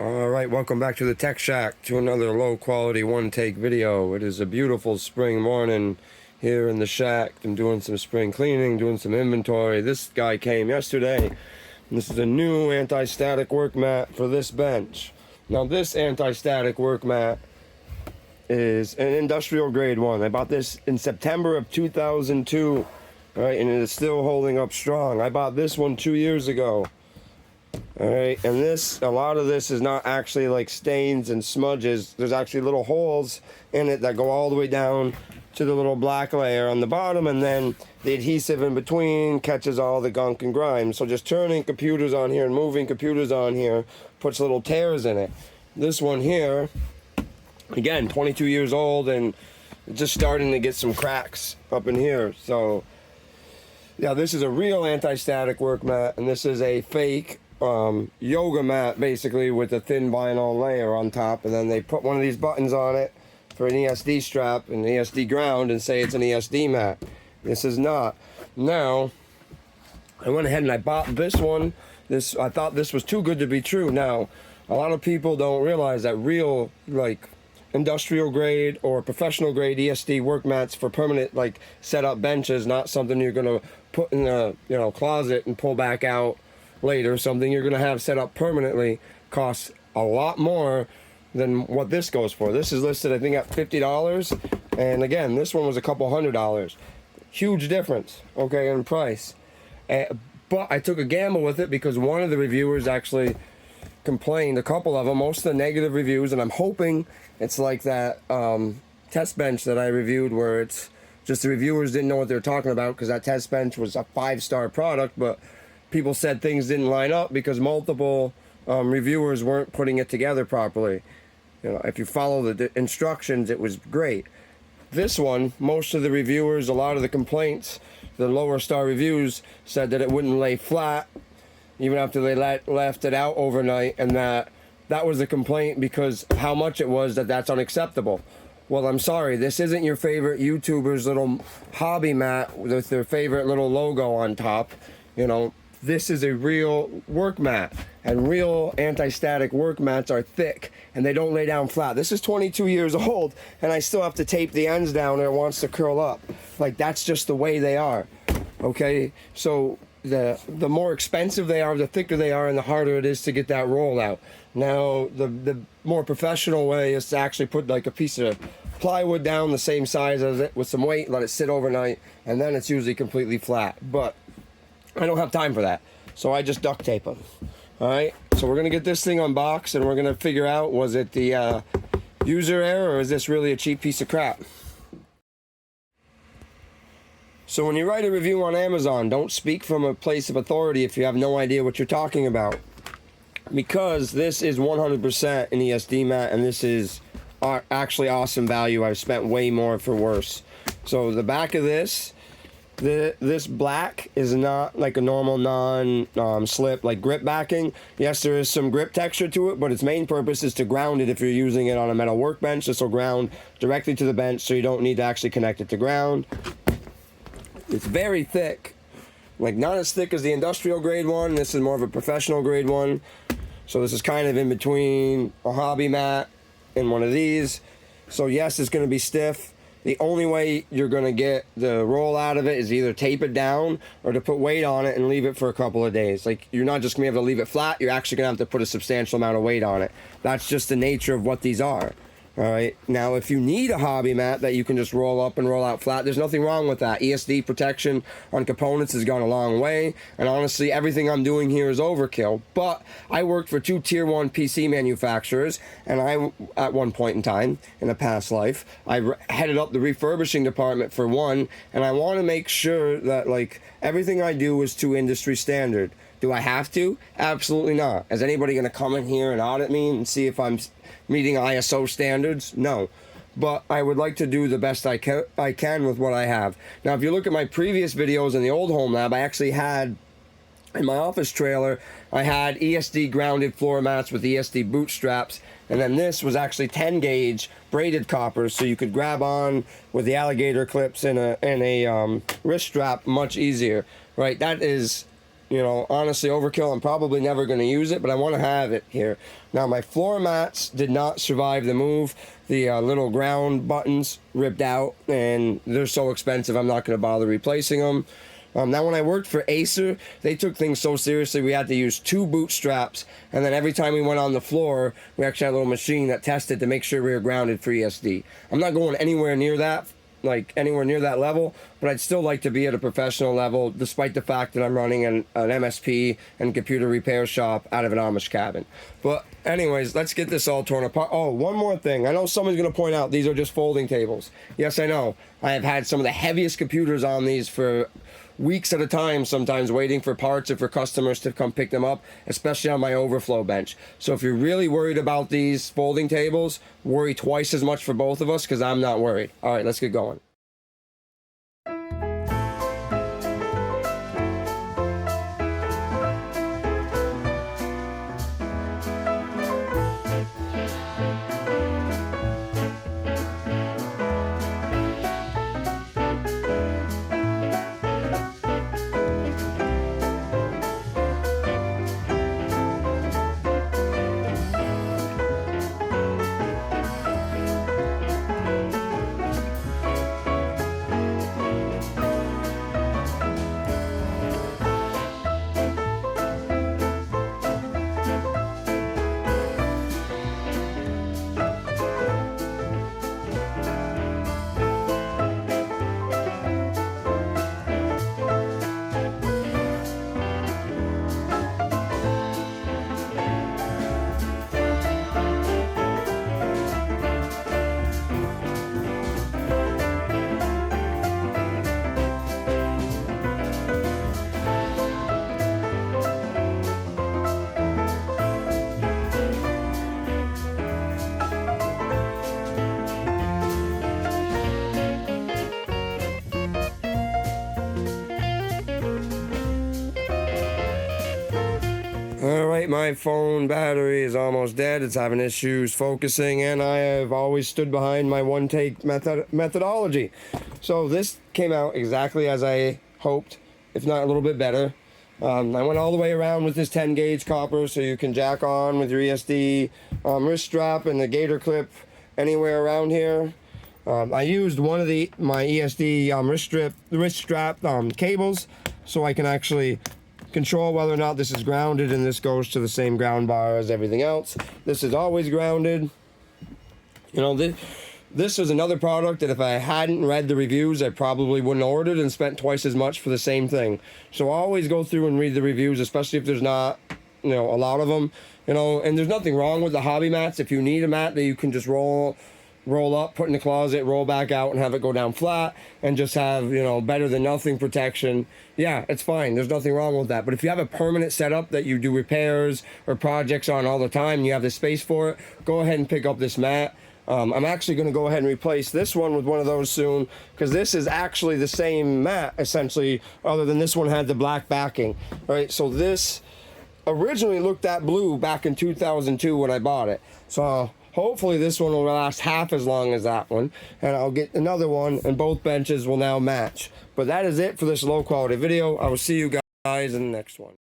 Alright, welcome back to the Tech Shack, to another low quality one take video. It is a beautiful spring morning here in the shack. I'm doing some spring cleaning, doing some inventory. This guy came yesterday. This is a new anti-static work mat for this bench. Now this anti-static work mat is an industrial grade one. I bought this in September of 2002, right, and it is still holding up strong. I bought this one 2 years ago. Alright, and a lot of this is not actually like stains and smudges. There's actually little holes in it that go all the way down to the little black layer on the bottom, and then the adhesive in between catches all the gunk and grime. So just turning computers on here and moving computers on here puts little tears in it. This one here, again, 22 years old and just starting to get some cracks up in here. So yeah, this is a real anti-static work mat, and this is a fake yoga mat, basically, with a thin vinyl layer on top, and then they put one of these buttons on it for an ESD strap and ESD ground and say it's an ESD mat. This is not. Now, I went ahead and I bought this one. I thought this was too good to be true. Now, a lot of people don't realize that real, like, industrial grade or professional grade ESD work mats for permanent, like, set up benches, not something you're gonna put in a closet and pull back out later. Something you're gonna have set up permanently costs a lot more than what this goes for. This is listed, I think, at $50, and again, this one was a couple $100. Huge difference, okay, in price. But I took a gamble with it because one of the reviewers actually complained, a couple of them, most of the negative reviews, and I'm hoping it's like that test bench that I reviewed, where it's just the reviewers didn't know what they were talking about, because that test bench was a 5-star product, but people said things didn't line up because multiple reviewers weren't putting it together properly. If you follow the instructions, it was great. This one, most of the reviewers, a lot of the complaints, the lower star reviews, said that it wouldn't lay flat even after they left it out overnight, and that was the complaint because how much it was, that's unacceptable. Well, I'm sorry, this isn't your favorite YouTuber's little hobby mat with their favorite little logo on top. This is a real work mat, and real anti-static work mats are thick and they don't lay down flat. This is 22 years old and I still have to tape the ends down, and it wants to curl up. Like, that's just the way they are. Okay, so the more expensive they are, the thicker they are, and the harder it is to get that roll out. Now, the more professional way is to actually put like a piece of plywood down the same size as it with some weight, let it sit overnight, and then it's usually completely flat. But I don't have time for that, so I just duct tape them. Alright, so we're going to get this thing unboxed, and we're going to figure out, was it the user error, or is this really a cheap piece of crap? So when you write a review on Amazon, don't speak from a place of authority if you have no idea what you're talking about. Because this is 100% an ESD mat, and this is actually awesome value. I've spent way more for worse. So the back of this black is not like a normal non-slip like grip backing. Yes, there is some grip texture to it, but its main purpose is to ground it if you're using it on a metal workbench. This will ground directly to the bench, so you don't need to actually connect it to ground. It's very thick, like not as thick as the industrial grade one. This is more of a professional grade one. So this is kind of in between a hobby mat and one of these. So yes, it's going to be stiff. The only way you're going to get the roll out of it is either tape it down or to put weight on it and leave it for a couple of days. Like, you're not just going to be able to leave it flat, you're actually going to have to put a substantial amount of weight on it. That's just the nature of what these are. Alright, now if you need a hobby mat that you can just roll up and roll out flat, there's nothing wrong with that. ESD protection on components has gone a long way, and honestly, everything I'm doing here is overkill. But I worked for 2 tier 1 PC manufacturers, and at one point in time, in a past life, I headed up the refurbishing department for one, and I want to make sure that, like, everything I do is to industry standard. Do I have to? Absolutely not. Is anybody going to come in here and audit me and see if I'm meeting ISO standards? No. But I would like to do the best I can with what I have. Now, if you look at my previous videos in the old home lab, I actually had, in my office trailer, I had ESD grounded floor mats with ESD boot straps, and then this was actually 10 gauge braided copper, so you could grab on with the alligator clips and a wrist strap much easier. Right? That is you know, honestly overkill. I'm probably never going to use it, but I want to have it here. Now, my floor mats did not survive the move. The little ground buttons ripped out, and they're so expensive, I'm not going to bother replacing them. Now, when I worked for Acer, they took things so seriously, we had to use 2 boot straps, and then every time we went on the floor, we actually had a little machine that tested to make sure we were grounded for ESD. I'm not going anywhere near that, like anywhere near that level, but I'd still like to be at a professional level, despite the fact that I'm running an MSP and computer repair shop out of an Amish cabin. But anyways, let's get this all torn apart. Oh, one more thing. I know someone's going to point out these are just folding tables. Yes, I know. I have had some of the heaviest computers on these for weeks at a time, sometimes waiting for parts or for customers to come pick them up, especially on my overflow bench. So if you're really worried about these folding tables, worry twice as much for both of us, because I'm not worried. All right, let's get going. Alright, my phone battery is almost dead. It's having issues focusing, and I have always stood behind my one-take methodology. So this came out exactly as I hoped, if not a little bit better. I went all the way around with this 10 gauge copper, so you can jack on with your ESD wrist strap and the gator clip anywhere around here. I used one of my ESD wrist strap cables, so I can actually control whether or not this is grounded, and this goes to the same ground bar as everything else. This is always grounded. You know, this is another product that if I hadn't read the reviews, I probably wouldn't have ordered and spent twice as much for the same thing. So always go through and read the reviews, especially if there's not, you know, a lot of them. You know, and there's nothing wrong with the hobby mats. If you need a mat that you can just roll up, put in the closet, roll back out, and have it go down flat, and just have, you know, better than nothing protection, yeah, it's fine. There's nothing wrong with that. But if you have a permanent setup that you do repairs or projects on all the time, and you have the space for it, go ahead and pick up this mat. I'm actually going to go ahead and replace this one with one of those soon, because this is actually the same mat, essentially, other than this one had the black backing, right? So this originally looked that blue back in 2002 when I bought it. So hopefully this one will last half as long as that one, and I'll get another one, and both benches will now match. But that is it for this low quality video. I will see you guys in the next one.